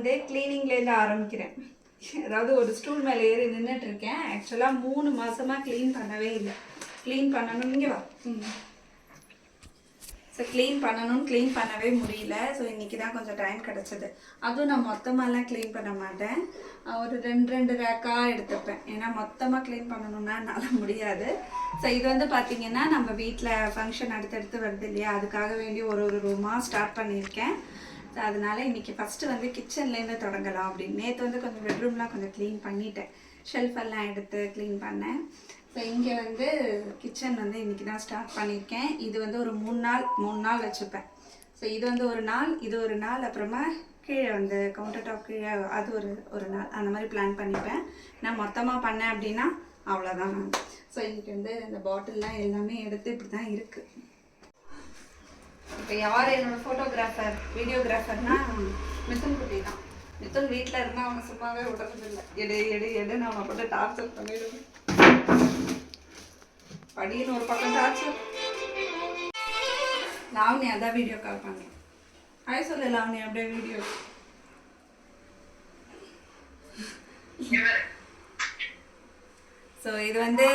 வந்து க்ளீனிங்லேருந்து ஆரம்பிக்கிறேன். அதாவது ஒரு ஸ்டூல் மேலே ஏறி நின்றுட்டுருக்கேன். ஆக்சுவலாக 3 மாதமாக க்ளீன் பண்ணவே இல்லை. க்ளீன் பண்ணணும், இங்கே வா. ஸோ க்ளீன் பண்ணவே முடியல. ஸோ இன்றைக்கி தான் கொஞ்சம் டைம் கிடச்சிது. அதுவும் நான் மொத்தமாகலாம் க்ளீன் பண்ண மாட்டேன். ஒரு 2 ரேக்காக எடுத்துப்பேன். ஏன்னா மொத்தமாக க்ளீன் பண்ணணுன்னா என்னால் முடியாது. ஸோ இது வந்து பார்த்திங்கன்னா நம்ம வீட்டில் ஃபங்க்ஷன் அடுத்தடுத்து வருது இல்லையா, அதுக்காக வேண்டி ஒரு ரூமாக ஸ்டார்ட் பண்ணியிருக்கேன். ஸோ அதனால் இன்றைக்கி ஃபஸ்ட்டு வந்து கிச்சன்லேருந்து தொடங்கலாம் அப்படின்னு. நேற்று வந்து கொஞ்சம் பெட்ரூம்லாம் கொஞ்சம் க்ளீன் பண்ணிட்டேன். ஷெல்ஃபெல்லாம் எடுத்து க்ளீன் பண்ணேன். ஸோ இங்கே வந்து கிச்சன் வந்து இன்றைக்கி தான் ஸ்டார்ட் பண்ணியிருக்கேன். இது வந்து ஒரு 3 நாள் வச்சுப்பேன். ஸோ இது வந்து ஒரு நாள், இது ஒரு நாள், அப்புறமா கீழே வந்து கவுண்டர் டாப் கீழே அது ஒரு நாள், அந்த மாதிரி பிளான் பண்ணிப்பேன். நான் மொத்தமாக பண்ணேன் அப்படின்னா அவ்வளோதான் நான். ஸோ இன்றைக்கி வந்து இந்த பாட்டில்லாம் எல்லாமே எடுத்து இப்படி தான் இருக்குது. இப்போ யார் என்னோடய ஃபோட்டோகிராஃபர் வீடியோகிராஃபர்னா மிதுன் குட்டி தான். மிதுன் வீட்டில் இருந்தால் அவங்க சும்மாவே விடுறதில்லை. எடுன்னு அவனை போட்டு டார்ச்சர் பண்ணிடுவேன். படின்னு ஒரு பக்கம் டார்ச்சர். லாவணி அதான் வீடியோ கால் பண்ணேன். ஹாய் சொல்லு லாவணி, அப்படியே வீடியோ. ஸோ இது வந்து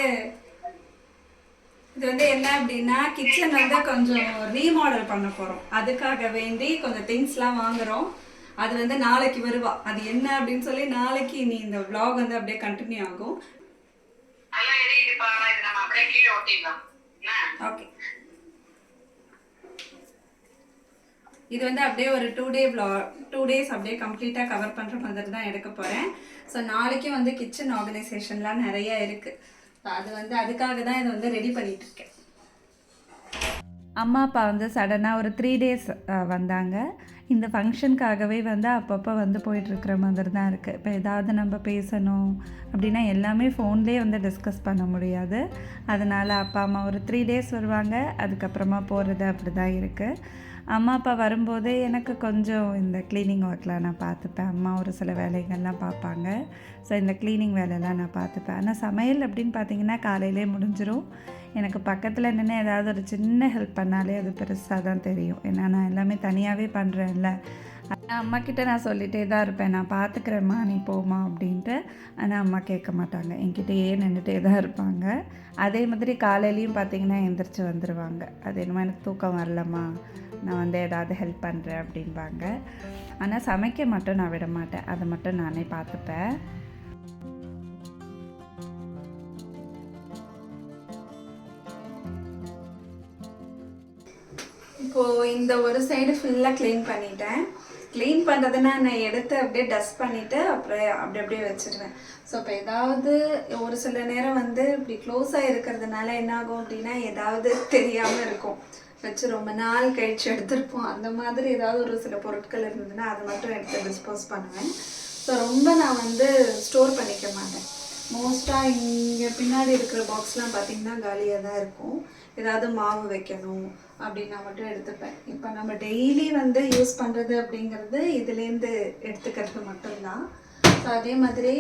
என்ன அப்படின்னா, கிச்சன் வந்து கொஞ்சம் ரீமாடல் பண்ண போகிறோம். அதுக்காக வேண்டி கொஞ்சம் திங்ஸ்லாம் வாங்குகிறோம். அது வந்து நாளைக்கு வருவா. அது என்ன அப்படின்னு சொல்லி நாளைக்கு நீ இந்த vlog வந்து அப்படியே கண்டினியூ ஆகும். ஓகே, இது வந்து அப்படியே ஒரு 2 days அப்படியே கம்ப்ளீட்டாக கவர் பண்ணுற மாதிரி தான் எடுக்க போகிறேன். ஸோ நாளைக்கும் வந்து கிச்சன் ஆர்கனைசேஷன்லாம் நிறையா இருக்குது. ஸோ அது வந்து அதுக்காக தான் இதை வந்து ரெடி பண்ணிகிட்ருக்கேன். அம்மா அப்பா வந்து சடனாக ஒரு 3 days வந்தாங்க. இந்த ஃபங்க்ஷனுக்காகவே வந்து அப்பப்போ வந்து போயிட்டுருக்கிற மாதிரி தான் இருக்குது. இப்போ ஏதாவது நம்ம பேசணும் அப்படின்னா எல்லாமே ஃபோன்லேயே வந்து டிஸ்கஸ் பண்ண முடியாது. அதனால் அப்பா அம்மா ஒரு 3 days வருவாங்க, அதுக்கப்புறமா போகிறது அப்படி தான் இருக்குது. அம்மா அப்பா வரும்போது எனக்கு கொஞ்சம் இந்த க்ளீனிங் ஒர்க்லாம் நான் பார்த்துப்பேன். அம்மா ஒரு சில வேலைகள்லாம் பார்ப்பாங்க. ஸோ இந்த க்ளீனிங் வேலையெல்லாம் நான் பார்த்துப்பேன். ஆனால் சமையல் அப்படின்னு பார்த்திங்கன்னா காலையிலே முடிஞ்சிடும். எனக்கு பக்கத்தில் நின்று ஏதாவது ஒரு சின்ன ஹெல்ப் பண்ணாலே அது பெருசாக தான் தெரியும். ஏன்னா நான் எல்லாமே தனியாகவே பண்ணுறேன்ல. ஆனால் அம்மாக்கிட்ட நான் சொல்லிகிட்டே தான் இருப்பேன், நான் பார்த்துக்கிறேம்மா நீ போமா அப்படின்ட்டு. ஆனால் அம்மா கேட்க மாட்டாங்க, என்கிட்டயே நின்றுட்டே தான் இருப்பாங்க. அதே மாதிரி காலையிலையும் பார்த்திங்கன்னா எந்திரிச்சு வந்துடுவாங்க. அது என்னமோ எனக்கு தூக்கம் வரலம்மா, நான் வந்து ஏதாவது ஹெல்ப் பண்ணுறேன் அப்படின்பாங்க. ஆனால் சமைக்க மட்டும் நான் விட மாட்டேன், அதை மட்டும் நானே பார்த்துப்பேன். இப்போது இந்த ஒரு சைடு ஃபுல்லாக க்ளீன் பண்ணிட்டேன். க்ளீன் பண்ணுறதுன்னா நான் எடுத்து அப்படியே டஸ்ட் பண்ணிவிட்டு அப்புறம் அப்படியே வச்சுருவேன். ஸோ இப்போ ஏதாவது ஒரு சில நேரம் வந்து இப்படி க்ளோஸாக இருக்கிறதுனால என்ன ஆகும் அப்படின்னா ஏதாவது தெரியாமல் இருக்கும். வச்சு ரொம்ப நாள் கழிச்சு எடுத்துருப்போம். அந்த மாதிரி ஏதாவது ஒரு சில பொருட்கள் இருந்ததுன்னா அதை மட்டும் எடுத்து டிஸ்போஸ் பண்ணுவேன். ஸோ ரொம்ப நான் வந்து ஸ்டோர் பண்ணிக்க மாட்டேன். மோஸ்ட்டாக இங்கே பின்னாடி இருக்கிற பாக்ஸ்லாம் பார்த்திங்கன்னா காலியாக தான் இருக்கும். ஏதாவது மாவு வைக்கணும் அப்படின்னா மட்டும் எடுத்துப்பேன். இப்போ நம்ம டெய்லி வந்து யூஸ் பண்ணுறது அப்படிங்கிறது இதுலேருந்து எடுத்துக்கிறது மட்டும்தான். ஸோ அதே மாதிரி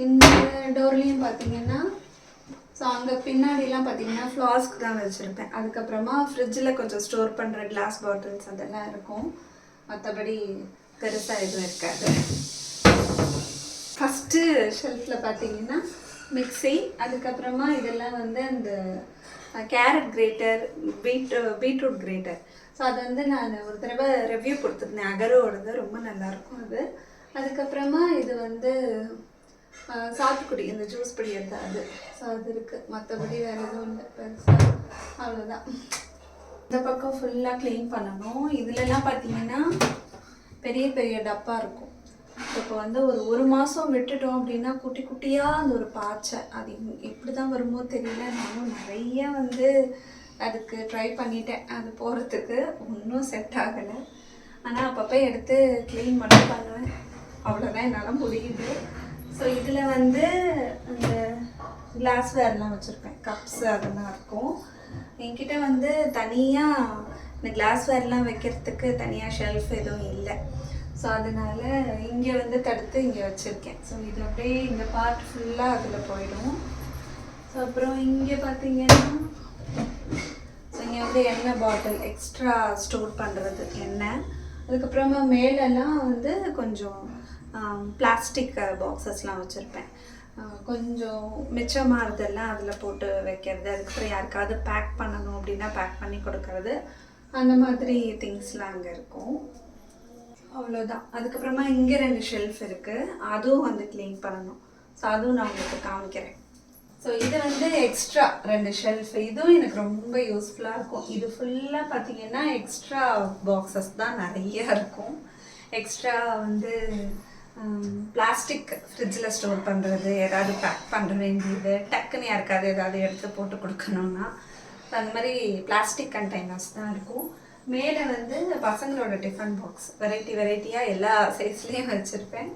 இந்த டோர்லேயும் பார்த்திங்கன்னா ஸோ அங்கே பின்னாடிலாம் பார்த்திங்கன்னா ஃப்ளாஸ்க் தான் வச்சுருப்பேன். அதுக்கப்புறமா ஃப்ரிட்ஜில் கொஞ்சம் ஸ்டோர் பண்ணுற கிளாஸ் பாட்டில்ஸ் அதெல்லாம் இருக்கும். மற்றபடி பெருசாக எதுவும் இருக்காது. ஃபஸ்ட்டு ஷெல்ஃபில் பார்த்திங்கன்னா மிக்ஸி, அதுக்கப்புறமா இதெல்லாம் வந்து அந்த carrot greater, beetroot greater. So அது வந்து நான் ஒரு தடவை ரிவ்யூ கொடுத்துருந்தேன், அகரோடது, ரொம்ப நல்லாயிருக்கும் அது. அதுக்கப்புறமா இது வந்து சாத்துக்குடி, இந்த ஜூஸ் பிடிக்கிறது அது. ஸோ அது இருக்குது. மற்றபடி வேறு எதுவும் இல்லை பெருசாக, அவ்வளோதான். இந்த பக்கம் ஃபுல்லாக க்ளீன் பண்ணணும். இதுலலாம் பார்த்திங்கன்னா பெரிய பெரிய டப்பா இருக்கும். இப்போ வந்து ஒரு மாதம் விட்டுட்டோம் அப்படின்னா குட்டி குட்டியாக அந்த ஒரு பாய்ச்சை, அது எப்படி தான் வருமோ தெரியல. நானும் நிறைய வந்து அதுக்கு ட்ரை பண்ணிட்டேன், அது போகிறதுக்கு ஒன்றும் செட் ஆகலை. ஆனால் அப்பப்போ எடுத்து க்ளீன் மட்டும் பண்ணுவேன், அவ்வளோதான் என்னால் முடியுது. ஸோ இதில் வந்து அந்த கிளாஸ் வேர்லாம் வச்சுருப்பேன், கப்ஸு அதெல்லாம் இருக்கும். என்கிட்ட வந்து தனியாக இந்த கிளாஸ் வேர்லாம் வைக்கிறதுக்கு தனியாக ஷெல்ஃப் எதுவும் இல்லை. ஸோ அதனால் இங்கே வந்து தடுத்து இங்கே வச்சுருக்கேன். ஸோ இது அப்படியே இந்த பார்ட் ஃபுல்லாக அதில் போயிடும். ஸோ அப்புறம் இங்கே பார்த்தீங்கன்னா ஸோ இங்கே வந்து எண்ணெய் பாட்டில் எக்ஸ்ட்ரா ஸ்டோர் பண்ணுறது எண்ணெய். அதுக்கப்புறமா மேலெல்லாம் வந்து கொஞ்சம் பிளாஸ்டிக் பாக்ஸஸ்லாம் வச்சுருப்பேன். கொஞ்சம் மிச்சமாகறதெல்லாம் அதில் போட்டு வைக்கிறது, அதுக்கப்புறம் யாருக்காவது பேக் பண்ணணும் அப்படின்னா பேக் பண்ணி கொடுக்கறது, அந்த மாதிரி திங்ஸ்லாம் அங்கே இருக்கும். அவ்வளோதான். அதுக்கப்புறமா இங்கே 2 ஷெல்ஃப் இருக்குது, அதுவும் வந்து க்ளீன் பண்ணணும். ஸோ அதுவும் நான் உங்களுக்கு காமிக்கிறேன். ஸோ இது வந்து எக்ஸ்ட்ரா 2 ஷெல்ஃப், இதுவும் எனக்கு ரொம்ப யூஸ்ஃபுல்லாக இருக்கும். இது ஃபுல்லாக பார்த்தீங்கன்னா எக்ஸ்ட்ரா பாக்ஸஸ் தான் நிறைய இருக்கும். எக்ஸ்ட்ரா வந்து பிளாஸ்டிக் ஃப்ரிட்ஜில் ஸ்டோர் பண்ணுறது, ஏதாவது பேக் பண்ணுற வேண்டியது, டக்குன்னு யாருக்காவது ஏதாவது எடுத்து போட்டு கொடுக்கணுன்னா அந்த மாதிரி பிளாஸ்டிக் கண்டெய்னர்ஸ் தான் இருக்கும். மேலே வந்து பசங்களோட டிஃபன் பாக்ஸ் வெரைட்டியாக எல்லா சைஸ்லேயும் வச்சுருப்பேன்.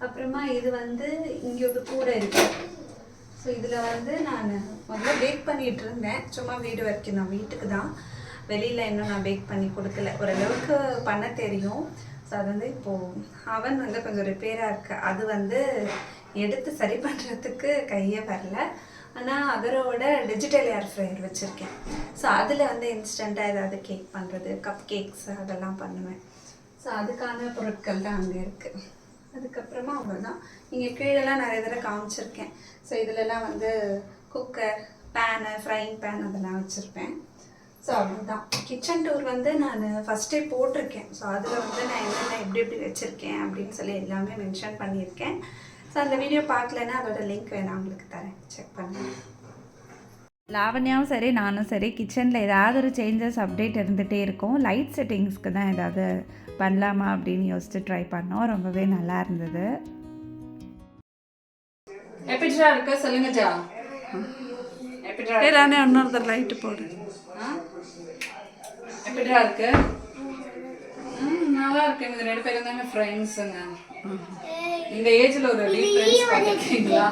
அப்புறமா இது வந்து இங்கே ஒரு கூடை இருக்குது. ஸோ இதில் வந்து நான் முதல்ல பேக் பண்ணிகிட்டு இருந்தேன், சும்மா வீடு வரைக்கும் தான், வீட்டுக்கு தான், வெளியில் இன்னும் நான் பேக் பண்ணி கொடுக்கல. ஓரளவுக்கு பண்ண தெரியும். ஸோ அது வந்து இப்போது அவன் வந்து கொஞ்சம் ரிப்பேராக இருக்குது, அது வந்து எடுத்து சரி பண்ணுறதுக்கு கையே வரல. ஆனால் அதரோட டிஜிட்டல் ஏர் ஃப்ரையர் வச்சுருக்கேன். ஸோ அதில் வந்து இன்ஸ்டண்ட்டாக ஏதாவது கேக் பண்ணுறது, கப் கேக்ஸ் அதெல்லாம் பண்ணுவேன். ஸோ அதுக்கான பொருட்கள் தான் அங்கே இருக்குது. அதுக்கப்புறமா அவ்வளோதான். இங்கே கீழெல்லாம் நிறைய தடவை காமிச்சிருக்கேன். ஸோ இதிலெல்லாம் வந்து குக்கர், பேனு, ஃப்ரைங் பேன் அதெல்லாம் வச்சுருப்பேன். ஸோ அவ்வளோதான். கிச்சன் டூர் வந்து நான் ஃபஸ்ட்டே போட்டிருக்கேன். ஸோ அதில் வந்து நான் என்னென்ன எப்படி வச்சுருக்கேன் அப்படின்னு சொல்லி எல்லாமே மென்ஷன் பண்ணியிருக்கேன். ஸோ அந்த வீடியோ பார்க்கலன்னா அதோட லிங்க் வேணால் உங்களுக்கு தரேன், செக் பண்ணுங்கள். லாவண்யாவும் சரி நானும் சரி கிச்சனில் ஏதாவது ஒரு சேஞ்சஸ் அப்டேட் இருந்துகிட்டே இருக்கும். லைட் செட்டிங்ஸ்க்கு தான் ஏதாவது பண்ணலாமா அப்படின்னு யோசிச்சு ட்ரை பண்ணோம். ரொம்பவே நல்லா இருந்தது. எப்படிடா இருக்க சொல்லுங்க ஜா. எப்படிடா எல்லாமே இன்னொருத்தர் லைட்டு போடு. எப்படிடா இருக்கு? நல்லா இருக்கு. இவங்க 2 பேரும் தாங்க ஃப்ரெண்ட்ஸுங்க. இந்த ஏஜ்ல ஒரு டீப் ஃப்ரெண்ட்ஸ் பார்த்துருக்கீங்களா?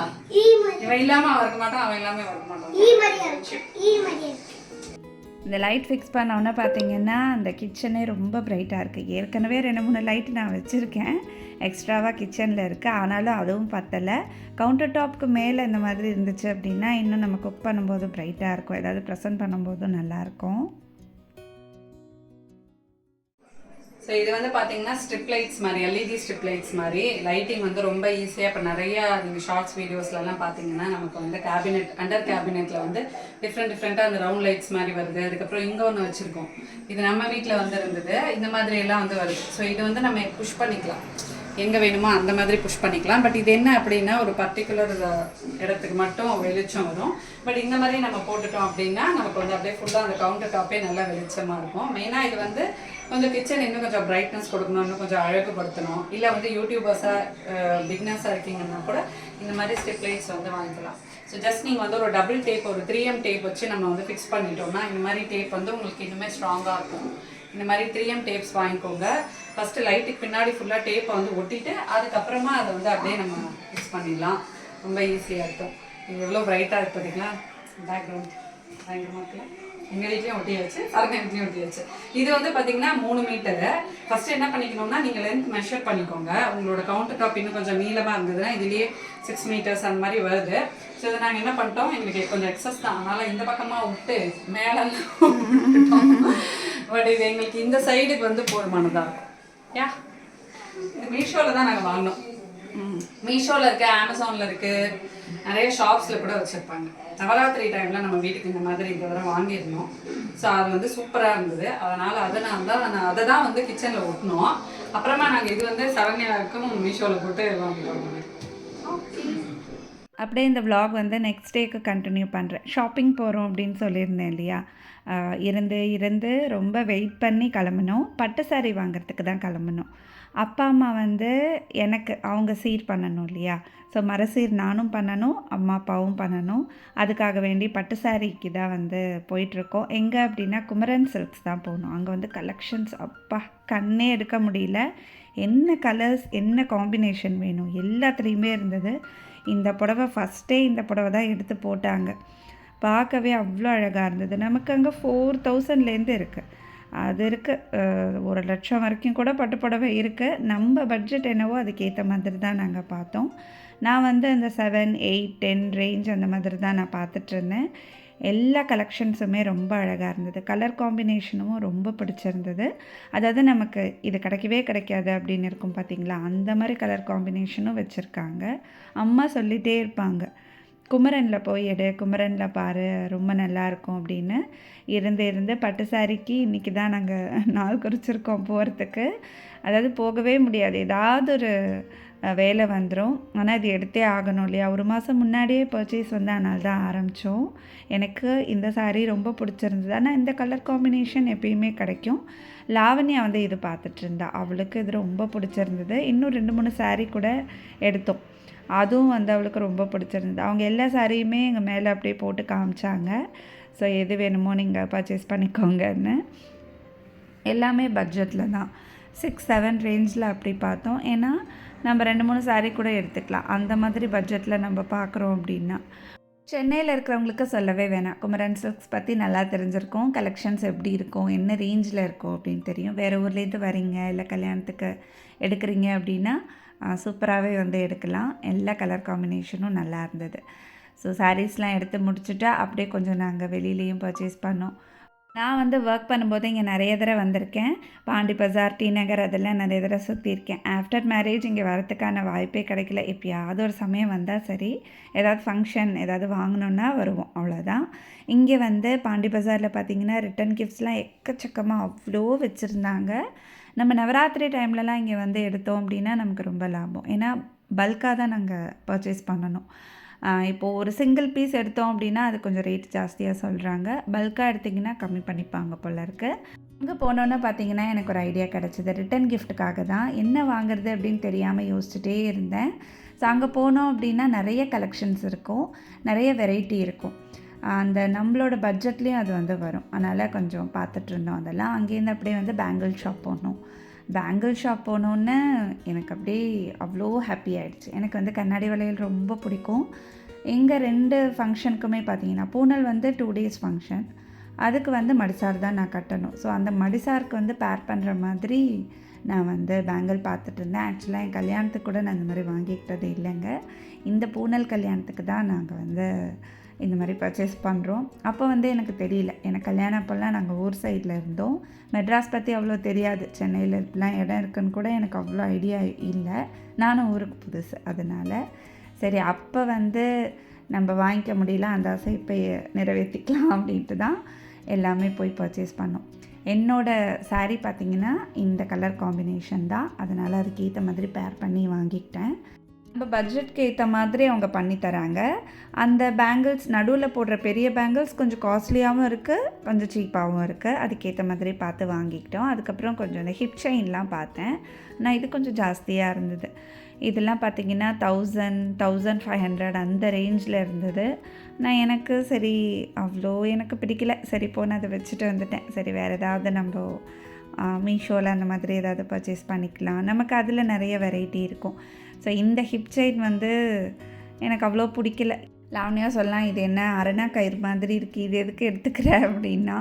இவன் இல்லாம அவன் இருக்க மாட்டான், அவன் இல்லாம இருக்க மாட்டான். இந்த லைட் ஃபிக்ஸ் பண்ணோன்னே பார்த்தீங்கன்னா அந்த கிச்சனே ரொம்ப பிரைட்டாக இருக்குது. ஏற்கனவே 2-3 லைட்டு நான் வச்சுருக்கேன், எக்ஸ்ட்ராவாக கிச்சனில் இருக்குது. ஆனாலும் அதுவும் பத்தலை. கவுண்டர் டாப்க்கு மேலே இந்த மாதிரி இருந்துச்சு அப்படின்னா இன்னும் நம்ம குக் பண்ணும்போது பிரைட்டாக இருக்கும், ஏதாவது ப்ரெசென்ட் பண்ணும்போதும் நல்லாயிருக்கும். ஸோ இது வந்து பார்த்தீங்கன்னா ஸ்ட்ரிப் லைட்ஸ் மாதிரி, எல்இடி ஸ்ட்ரிப் லைட்ஸ் மாதிரி லைட்டிங் வந்து ரொம்ப ஈஸியாக. இப்போ நிறையா நீங்கள் ஷார்ட்ஸ் வீடியோஸ்லாம் பார்த்தீங்கன்னா நமக்கு வந்து கேபினெட், அண்டர் கேபினெட்டில் வந்து டிஃப்ரெண்ட்டாக அந்த ரவுண்ட் லைட்ஸ் மாதிரி வருது. அதுக்கப்புறம் இங்கே ஒன்று வச்சுருக்கோம், இது நம்ம வீட்டில் வந்து இருந்தது, இந்த மாதிரி எல்லாம் வந்து வருது. ஸோ இது வந்து நம்ம புஷ் பண்ணிக்கலாம், எங்கே வேணுமோ அந்த மாதிரி புஷ் பண்ணிக்கலாம். பட் இது என்ன அப்படின்னா ஒரு பர்டிகுலர் இடத்துக்கு மட்டும் வெளிச்சம் வரும். பட் இந்த மாதிரி நம்ம போட்டுட்டோம் அப்படின்னா நமக்கு வந்து அப்படியே ஃபுல்லாக அந்த கவுண்டர் டாப்பே நல்லா வெளிச்சமாக இருக்கும். மெயினாக இது வந்து கொஞ்சம் கிச்சன் இன்னும் கொஞ்சம் பிரைட்னஸ் கொடுக்கணும், இன்னும் கொஞ்சம் அழகுபடுத்தணும், இல்லை வந்து யூடியூபர்ஸாக பிக்னஸாக இருக்கீங்கன்னா கூட இந்த மாதிரி ஸ்ட்ரிப் லைட்ஸ் வந்து வாங்கிக்கலாம். ஸோ ஜஸ்ட் நீங்கள் வந்து ஒரு டபுள் டேப், ஒரு 3M டேப் வச்சு நம்ம வந்து ஃபிக்ஸ் பண்ணிட்டோம்னா இந்த மாதிரி டேப் வந்து உங்களுக்கு இன்னுமே ஸ்ட்ராங்காக இருக்கும். இந்த மாதிரி 3M டேப்ஸ் வாங்கிக்கோங்க. ஃபஸ்ட்டு லைட்டுக்கு பின்னாடி ஃபுல்லாக டேப்பை வந்து ஒட்டிட்டு அதுக்கப்புறமா அதை வந்து அப்படியே நம்ம ஃபிக்ஸ் பண்ணிடலாம். ரொம்ப ஈஸியாக இருக்கும். இது எவ்வளோ பிரைட்டாக இருக்குது பார்த்தீங்களா? பேக்ரவுண்ட் பயங்கரமாக இருக்குல்ல? எங்கள் வீட்லேயும் ஒட்டியாச்சு, சரக்கு வீட்லேயும் ஒட்டியாச்சு. இது வந்து பார்த்தீங்கன்னா 3 மீட்டரு. ஃபஸ்ட்டு என்ன பண்ணிக்கணும்னா நீங்கள் லென்த் மெஷர் பண்ணிக்கோங்க. உங்களோட கவுண்டர் டாப் இன்னும் கொஞ்சம் நீளமாக இருந்ததுன்னா இதுலேயே 6 மீட்டர்ஸ் அந்த மாதிரி வருது. ஸோ இதை நாங்கள் என்ன பண்ணிட்டோம், எங்களுக்கு கொஞ்சம் எக்ஸஸ் தான், அதனால் இந்த பக்கமாக விட்டு மேலே பட் இது எங்களுக்கு இந்த சைடுக்கு வந்து போதுமானதாக இருக்கும். யா, இது மீஷோவில் தான் நாங்கள் வாங்கினோம். மீஷோவில் இருக்குது, அமேசானில் இருக்குது, நிறைய ஷாப்ஸில் கூட வச்சுருப்பாங்க. நவராத்திரி டைமில் நம்ம வீட்டுக்கு இந்த மாதிரி இந்த தடவை வாங்கியிருந்தோம். ஸோ அது வந்து சூப்பராக இருந்தது. அதனால் நான் அதை தான் வந்து கிச்சனில் ஒட்டினோம். அப்புறமா நாங்கள் இது வந்து சரண்யாவுக்கும் மீஷோவில் போட்டு வாங்கிட்டோம். அப்படியே இந்த vlog வந்து நெக்ஸ்ட் டேக்கு கண்டினியூ பண்ணுறேன். ஷாப்பிங் போகிறோம் அப்படின்னு சொல்லியிருந்தேன் இல்லையா? இருந்து ரொம்ப வெயிட் பண்ணி கிளம்பணும். பட்டு சாரி வாங்குறதுக்கு தான் கிளம்பணும். அப்பா அம்மா வந்து எனக்கு அவங்க சீர் பண்ணணும் இல்லையா? ஸோ மரசீர் நானும் பண்ணணும், அம்மா அப்பாவும் பண்ணணும். அதுக்காக வேண்டி பட்டு சாரிக்கு தான் வந்து போயிட்டுருக்கோம். எங்கே அப்படின்னா குமரன் சில்க்ஸ் தான் போகணும். அங்கே வந்து கலெக்ஷன்ஸ் அப்பா கண்ணே எடுக்க முடியல. என்ன கலர்ஸ், என்ன காம்பினேஷன் வேணும் எல்லாத்துலேயுமே இருந்தது. இந்த புடவை ஃபஸ்ட்டே இந்த புடவை தான் எடுத்து போட்டாங்க. பார்க்கவே அவ்வளோ அழகாக இருந்தது. நமக்கு அங்கே 4000லேருந்து இருக்குது. அது இருக்குது, 1,00,000 வரைக்கும் கூட பட்டு புடவை இருக்குது. நம்ம பட்ஜெட் என்னவோ அதுக்கேற்ற மாதிரி தான் நாங்கள் பார்த்தோம். நான் வந்து அந்த 7, 8, 10 ரேஞ்ச் அந்த மாதிரி தான் நான் பார்த்துட்ருந்தேன். எல்லா கலெக்ஷன்ஸுமே ரொம்ப அழகாக இருந்தது. கலர் காம்பினேஷனும் ரொம்ப பிடிச்சிருந்தது. அதாவது நமக்கு இது கிடைக்கவே கிடைக்காது அப்படின்னு இருக்கும் பார்த்தீங்களா, அந்த மாதிரி கலர் காம்பினேஷனும் வச்சுருக்காங்க. அம்மா சொல்லிகிட்டே இருப்பாங்க, குமரனில் போய் எடு, குமரனில் பாரு, ரொம்ப நல்லாயிருக்கும் அப்படின்னு. இருந்து பட்டு சாரிக்கு இன்றைக்கி தான் நாங்கள் நாள் குறிச்சிருக்கோம் போகிறதுக்கு. அதாவது போகவே முடியாது, ஏதாவது ஒரு வேலை வந்துடும். ஆனால் இது எடுத்தே ஆகணும் இல்லையா. ஒரு மாதம் முன்னாடியே பர்ச்சேஸ் வந்து அதனால தான் ஆரம்பித்தோம். எனக்கு இந்த சாரீ ரொம்ப பிடிச்சிருந்தது. ஆனால் இந்த கலர் காம்பினேஷன் எப்பயுமே கிடைக்கும். லாவண்யா வந்து இது பார்த்துட்டு இருந்தா, அவளுக்கு இது ரொம்ப பிடிச்சிருந்தது. இன்னும் 2-3 சாரீ கூட எடுத்தோம், அதுவும் வந்து அவளுக்கு ரொம்ப பிடிச்சிருந்தது. அவங்க எல்லா சாரியுமே எங்கள் மேலே அப்படியே போட்டு காமிச்சாங்க. ஸோ எது வேணுமோ நீங்கள் பர்ச்சேஸ் பண்ணிக்கோங்கன்னு. எல்லாமே பட்ஜெட்டில் தான், 6-7 ரேஞ்சில் அப்படி பார்த்தோம். ஏன்னா நம்ம 2-3 சாரீ கூட எடுத்துக்கலாம், அந்த மாதிரி பட்ஜெட்டில் நம்ம பார்க்குறோம் அப்படின்னா. சென்னையில் இருக்கிறவங்களுக்கு சொல்லவே வேணாம், குமரன் சில்க்ஸ் பற்றி நல்லா தெரிஞ்சிருக்கும். கலெக்ஷன்ஸ் எப்படி இருக்கும், என்ன ரேஞ்சில் இருக்கும் அப்படின்னு தெரியும். வேறு ஊர்லேருந்து வரீங்க இல்லை கல்யாணத்துக்கு எடுக்கிறீங்க அப்படின்னா சூப்பராகவே வந்து எடுக்கலாம். எல்லா கலர் காம்பினேஷனும் நல்லா இருந்தது. ஸோ சாரீஸ்லாம் எடுத்து முடிச்சுட்டா அப்படியே கொஞ்சம் நாங்கள் வெளியிலையும் பர்ச்சேஸ் பண்ணோம். நான் வந்து ஒர்க் பண்ணும்போது இங்கே நிறைய தடவை வந்திருக்கேன். பாண்டி பஜார், டி நகர் அதெல்லாம் நிறைய தடவை சுற்றியிருக்கேன். ஆஃப்டர் மேரேஜ் இங்கே வரத்துக்கான வாய்ப்பே கிடைக்கல. எப்பயாவது ஒரு சமயம் வந்தால் சரி, ஏதாவது ஃபங்க்ஷன் ஏதாவது வாங்கணுன்னா வருவோம், அவ்வளோதான். இங்கே வந்து பாண்டி பஜாரில் பார்த்திங்கன்னா ரிட்டன் கிஃப்ட்ஸ்லாம் எக்கச்சக்கமாக அவ்வளோ வச்சுருந்தாங்க. நம்ம நவராத்திரி டைம்லலாம் இங்கே வந்து எடுத்தோம் அப்படின்னா நமக்கு ரொம்ப லாபம். ஏன்னா பல்காக தான் நாங்கள் பர்ச்சேஸ் பண்ணணும். இப்போது ஒரு சிங்கிள் பீஸ் எடுத்தோம் அப்படின்னா அது கொஞ்சம் ரேட் ஜாஸ்தியாக சொல்கிறாங்க. பல்காக எடுத்திங்கன்னா கம்மி பண்ணிப்பாங்க போல இருக்குது. அங்கே போனோன்னே பார்த்தீங்கன்னா எனக்கு ஒரு ஐடியா கிடச்சிது. ரிட்டன் கிஃப்ட்டுக்காக தான் என்ன வாங்குறது அப்படின்னு தெரியாமல் யோசிச்சுட்டே இருந்தேன். ஸோ அங்கே போனோம் அப்படின்னா நிறைய கலெக்ஷன்ஸ் இருக்கும், நிறைய வெரைட்டி இருக்கும். அந்த நம்மளோட பட்ஜெட்லேயும் அது வந்து வரும். அதனால் கொஞ்சம் பார்த்துட்ருந்தோம் அதெல்லாம். அங்கேருந்து அப்படியே வந்து பேங்கிள் ஷாப் போனோம். பேங்கிள் ஷாப் போனோன்னே எனக்கு அப்படியே அவ்வளோ ஹாப்பி ஆகிடுச்சு. எனக்கு வந்து கண்ணாடி வளையல் ரொம்ப பிடிக்கும். எங்கள் 2 ஃபங்க்ஷனுக்குமே பார்த்தீங்கன்னா, பூனல் வந்து 2 days ஃபங்க்ஷன், அதுக்கு வந்து மடிசார் தான் நான் கட்டணும். ஸோ அந்த மடிசாருக்கு வந்து பேர் பண்ணுற மாதிரி நான் வந்து பேங்கிள் பார்த்துட்டு இருந்தேன். ஆக்சுவலாக என் கல்யாணத்துக்கு கூட நான் இந்த மாதிரி வாங்கிக்கிட்டது இல்லைங்க. இந்த பூனல் கல்யாணத்துக்கு தான் நாங்கள் வந்து இந்த மாதிரி பர்ச்சேஸ் பண்ணுறோம். அப்போ வந்து எனக்கு தெரியல, எனக்கு கல்யாணம் அப்போல்லாம் நாங்கள் ஊர் சைடில் இருந்தோம். மெட்ராஸ் பற்றி அவ்வளோ தெரியாது, சென்னையில் இப்படிலாம் இடம் இருக்குன்னு கூட எனக்கு அவ்வளோ ஐடியா இல்லை. நானும் ஊருக்கு புதுசு, அதனால் சரி அப்போ வந்து நம்ம வாங்கிக்க முடியல, அந்த ஆசை இப்போ நிறைவேற்றிக்கலாம் அப்படின்ட்டு தான் எல்லாமே போய் பர்ச்சேஸ் பண்ணோம். என்னோடய சாரீ பார்த்திங்கன்னா இந்த கலர் காம்பினேஷன் தான், அதனால் அதுக்கேற்ற மாதிரி பேர் பண்ணி வாங்கிக்கிட்டேன். நம்ம பட்ஜெட்க்கு ஏற்ற மாதிரி அவங்க பண்ணி தராங்க. அந்த பேங்கிள்ஸ் நடுவில் போடுற பெரிய பேங்கிள்ஸ் கொஞ்சம் காஸ்ட்லியாகவும் இருக்குது, கொஞ்சம் சீப்பாகவும் இருக்குது. அதுக்கேற்ற மாதிரி பார்த்து வாங்கிக்கிட்டோம். அதுக்கப்புறம் கொஞ்சம் இந்த ஹிப் செயின்லாம் பார்த்தேன். நான் இது கொஞ்சம் ஜாஸ்தியாக இருந்தது. இதெல்லாம் பார்த்திங்கன்னா 1000-1500 அந்த ரேஞ்சில் இருந்தது. நான் எனக்கு சரி அவ்வளோ எனக்கு பிடிக்கல, சரி போன அதை வச்சுட்டு வந்துட்டேன். சரி வேறு ஏதாவது நம்ம மீஷோவில் அந்த மாதிரி ஏதாவது பர்ச்சேஸ் பண்ணிக்கலாம், நமக்கு அதில் நிறைய வெரைட்டி இருக்கும். ஸோ இந்த ஹிப் செயின் வந்து எனக்கு அவ்வளோ பிடிக்கல. லாவண்யா சொல்லலாம், இது என்ன அரணா கயிறு மாதிரி இருக்குது, இது எதுக்கு எடுத்துக்கிற அப்படின்னா,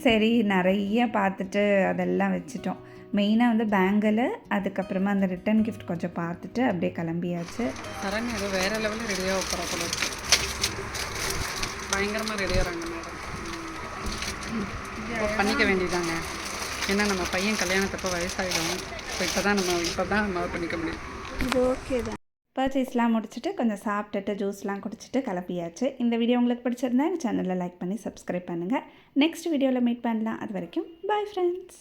சரி நிறைய பார்த்துட்டு அதெல்லாம் வச்சுட்டோம். மெயினாக வந்து பேங்கிள், அதுக்கப்புறமா அந்த ரிட்டன் கிஃப்ட் கொஞ்சம் பார்த்துட்டு அப்படியே கிளம்பியாச்சு. சரண் ஏதோ வேறு லெவலில் ரெடியாக போகிற போல இருக்கு, பயங்கரமாக ரெடியாகிறாங்க மேடம். பண்ணிக்க வேண்டியதாங்க, ஏன்னா நம்ம பையன் கல்யாணத்தப்போ வயசாகிடும். இப்போ தான் நம்ம பண்ணிக்க முடியும். இது ஓகே தான். பர்ச்சேஸ்லாம் முடிச்சுட்டு கொஞ்சம் சாப்பிட்டுட்டு ஜூஸ்லாம் குடிச்சிட்டு கிளப்பியாச்சு. இந்த வீடியோ உங்களுக்கு பிடிச்சிருந்தா எங்கள் சேனலில் லைக் பண்ணி சப்ஸ்கிரைப் பண்ணுங்கள். நெக்ஸ்ட் வீடியோவில் மீட் பண்ணலாம். அது வரைக்கும் பாய் ஃப்ரெண்ட்ஸ்.